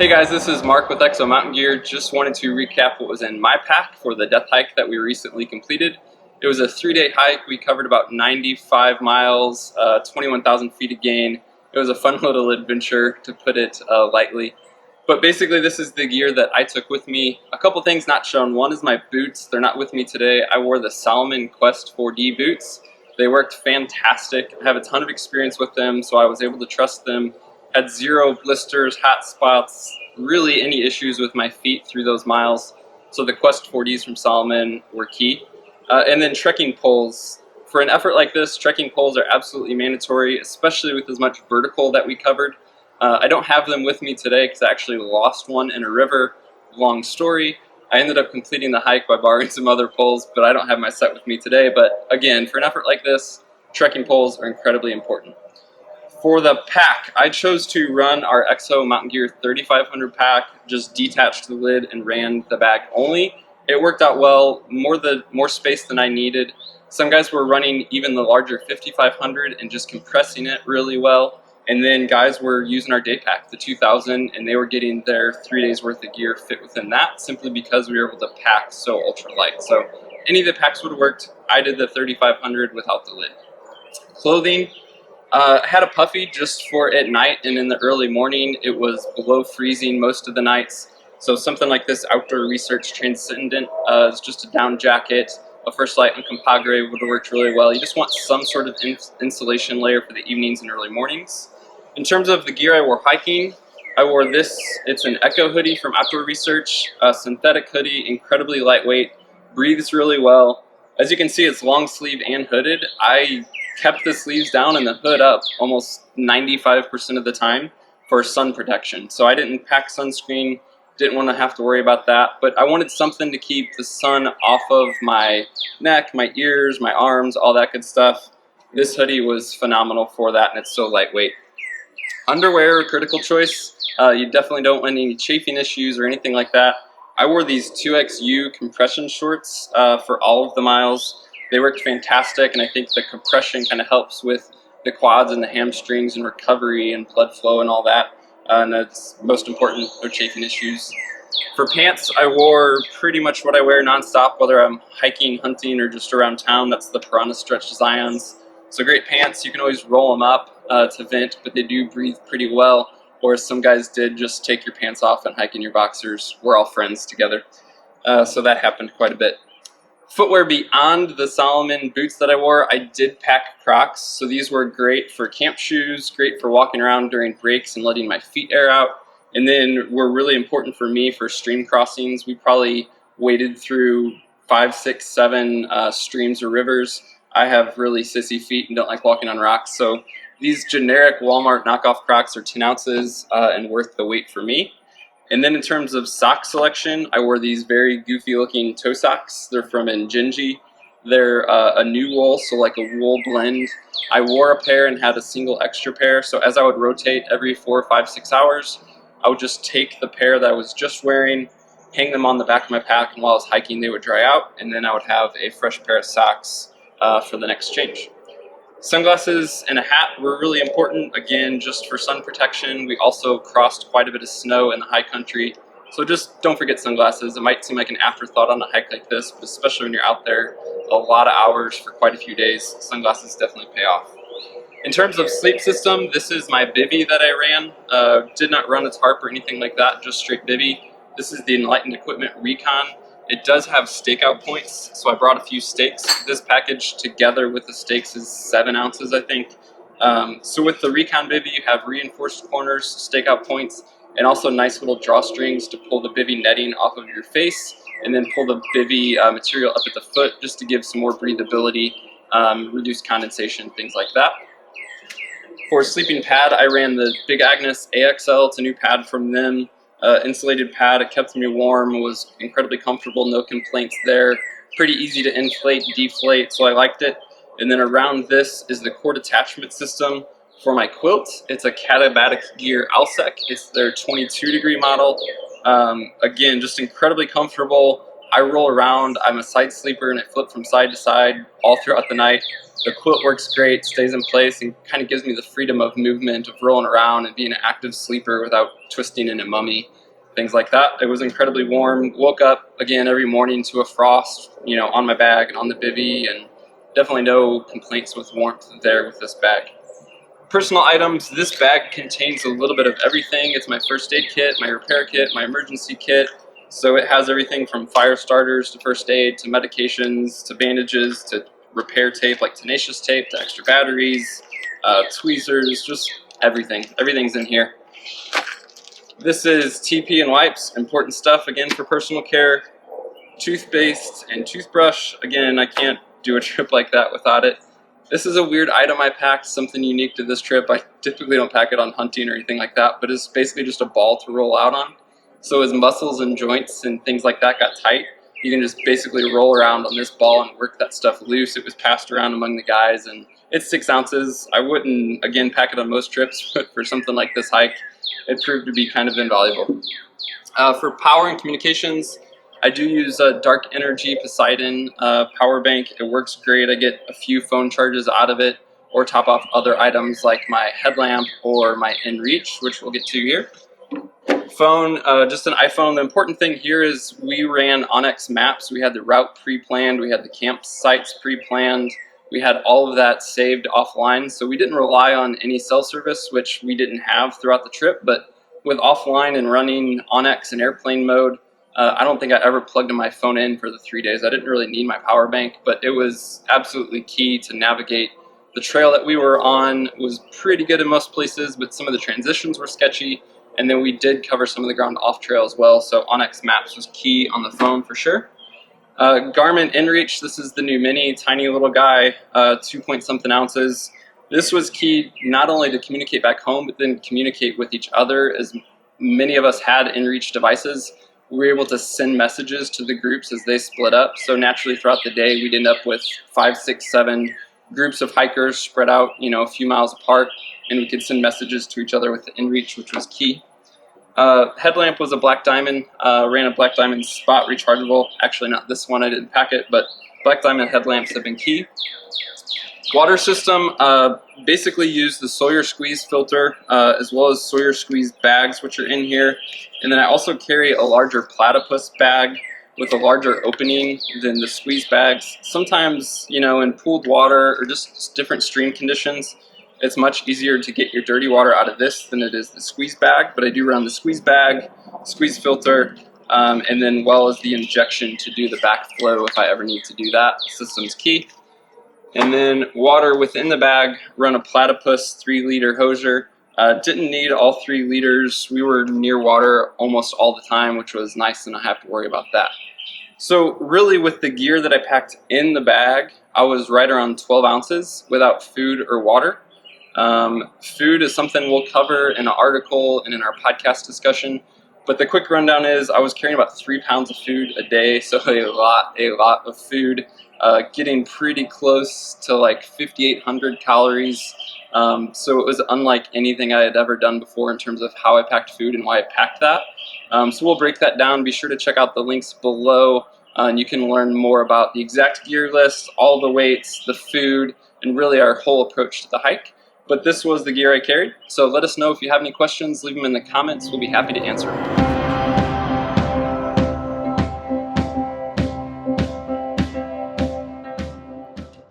Hey guys, this is Mark with Exo Mountain Gear. Just wanted to recap what was in my pack for the death hike that we recently completed. It was a 3-day hike. We covered about 95 miles, 21,000 feet of gain. It was a fun little adventure, to put it lightly. But basically this is the gear that I took with me. A couple things not shown. One is my boots. They're not with me today. I wore the Salomon Quest 4D boots. They worked fantastic. I have a ton of experience with them, so I was able to trust them. Had zero blisters, hot spots, really any issues with my feet through those miles. So the Quest 4Ds from Salomon were key. And then trekking poles. For an effort like this, trekking poles are absolutely mandatory, especially with as much vertical that we covered. I don't have them with me today because I actually lost one in a river. Long story. I ended up completing the hike by borrowing some other poles, but I don't have my set with me today. But again, for an effort like this, trekking poles are incredibly important. For the pack, I chose to run our Exo Mountain Gear 3500 pack, just detached the lid and ran the bag only. It worked out well, more space than I needed. Some guys were running even the larger 5500 and just compressing it really well. And then guys were using our day pack, the 2000, and they were getting their 3 days worth of gear fit within that, simply because we were able to pack so ultra light. So any of the packs would have worked. I did the 3500 without the lid. Clothing. I had a puffy just for at night, and in the early morning it was below freezing most of the nights. So something like this Outdoor Research Transcendent is just a down jacket. A First Light and Compagre would have worked really well. You just want some sort of insulation layer for the evenings and early mornings. In terms of the gear I wore hiking, I wore this. It's an Echo hoodie from Outdoor Research, a synthetic hoodie, incredibly lightweight, breathes really well. As you can see, it's long sleeve and hooded. I kept the sleeves down and the hood up almost 95% of the time for sun protection. So I didn't pack sunscreen, didn't want to have to worry about that, but I wanted something to keep the sun off of my neck, my ears, my arms, all that good stuff. This hoodie was phenomenal for that, and it's so lightweight. Underwear, critical choice. You definitely don't want any chafing issues or anything like that. I wore these 2XU compression shorts for all of the miles. They worked fantastic, and I think the compression kind of helps with the quads and the hamstrings and recovery and blood flow and all that. And that's most important, no chafing issues. For pants, I wore pretty much what I wear nonstop, whether I'm hiking, hunting, or just around town. That's the Piranha Stretch Zions. So great pants. You can always roll them up to vent, but they do breathe pretty well. Or as some guys did, just take your pants off and hike in your boxers. We're all friends together. So that happened quite a bit. Footwear beyond the Salomon boots that I wore, I did pack Crocs. So these were great for camp shoes, great for walking around during breaks and letting my feet air out. And then were really important for me for stream crossings. We probably waded through 5, 6, 7 streams or rivers. I have really sissy feet and don't like walking on rocks. So these generic Walmart knockoff Crocs are 10 ounces and worth the weight for me. And then in terms of sock selection, I wore these very goofy looking toe socks. They're from Injinji. They're a new wool, so like a wool blend. I wore a pair and had a single extra pair. So as I would rotate every 4, 5, 6 hours, I would just take the pair that I was just wearing, hang them on the back of my pack, and while I was hiking, they would dry out. And then I would have a fresh pair of socks for the next change. Sunglasses and a hat were really important, again, just for sun protection. We also crossed quite a bit of snow in the high country, so just don't forget sunglasses. It might seem like an afterthought on a hike like this, but especially when you're out there a lot of hours for quite a few days, sunglasses definitely pay off. In terms of sleep system, this is my bivy that I ran. Did not run a tarp or anything like that, just straight bivy. This is the Enlightened Equipment Recon. It does have stakeout points, so I brought a few stakes. This package together with the stakes is 7 ounces, I think. So with the Recon bivy, you have reinforced corners, stakeout points, and also nice little drawstrings to pull the bivy netting off of your face, and then pull the bivy material up at the foot just to give some more breathability, reduce condensation, things like that. For sleeping pad, I ran the Big Agnes AXL. It's a new pad from them. Insulated pad. It kept me warm, was incredibly comfortable, no complaints there. Pretty easy to inflate, deflate, so I liked it. And then around this is the cord attachment system for my quilt. It's a Katabatic Gear Alsec. It's their 22 degree model. Again, just incredibly comfortable. I roll around. I'm a side sleeper and I flip from side to side all throughout the night. The quilt works great, stays in place, and kind of gives me the freedom of movement, of rolling around and being an active sleeper without twisting in a mummy, things like that. It was incredibly warm. Woke up again every morning to a frost, on my bag and on the bivvy, and definitely no complaints with warmth there with this bag. Personal items, this bag contains a little bit of everything. It's my first aid kit, my repair kit, my emergency kit. So it has everything from fire starters to first aid to medications to bandages to repair tape like tenacious tape to extra batteries, tweezers, just everything. Everything's in here. This is TP and wipes, important stuff again for personal care. Toothpaste and toothbrush, again, I can't do a trip like that without it. This is a weird item I packed, something unique to this trip. I typically don't pack it on hunting or anything like that, but it's basically just a ball to roll out on. So as muscles and joints and things like that got tight, you can just basically roll around on this ball and work that stuff loose. It was passed around among the guys, and it's 6 ounces. I wouldn't, again, pack it on most trips, but for something like this hike, it proved to be kind of invaluable. For power and communications, I do use a Dark Energy Poseidon power bank. It works great. I get a few phone charges out of it, or top off other items like my headlamp or my inReach, which we'll get to here. Phone, just an iPhone. The important thing here is we ran Onyx maps. We had the route pre-planned. We had the campsites pre-planned. We had all of that saved offline, so we didn't rely on any cell service, which we didn't have throughout the trip. But with offline and running Onyx in airplane mode, I don't think I ever plugged my phone in for the 3 days. I didn't really need my power bank, but it was absolutely key to navigate. The trail that we were on was pretty good in most places, but some of the transitions were sketchy. And then we did cover some of the ground off trail as well, so Onyx Maps was key on the phone for sure. Garmin inReach, this is the new mini, tiny little guy, 2-point-something ounces. This was key not only to communicate back home, but then communicate with each other. As many of us had inReach devices, we were able to send messages to the groups as they split up. So naturally throughout the day, we'd end up with 5, 6, 7 groups of hikers spread out, a few miles apart, and we could send messages to each other with the inReach, which was key. Headlamp was a Black Diamond, ran a Black Diamond spot rechargeable. Actually not this one, I didn't pack it, but Black Diamond headlamps have been key. Water system, basically used the Sawyer Squeeze filter, as well as Sawyer Squeeze bags, which are in here. And then I also carry a larger platypus bag with a larger opening than the squeeze bags. Sometimes, in pooled water or just different stream conditions, it's much easier to get your dirty water out of this than it is the squeeze bag, but I do run the squeeze bag, squeeze filter, and then well as the injection to do the backflow if I ever need to do that. System's key. And then water within the bag, run a platypus 3-liter hosier. Didn't need all 3 liters. We were near water almost all the time, which was nice and I have to worry about that. So really with the gear that I packed in the bag, I was right around 12 ounces without food or water. Food is something we'll cover in an article and in our podcast discussion. But the quick rundown is I was carrying about 3 pounds of food a day, so a lot of food. Getting pretty close to like 5,800 calories. So it was unlike anything I had ever done before in terms of how I packed food and why I packed that. So we'll break that down. Be sure to check out the links below, and you can learn more about the exact gear list, all the weights, the food, and really our whole approach to the hike. But this was the gear I carried. So let us know if you have any questions. Leave them in the comments. We'll be happy to answer them.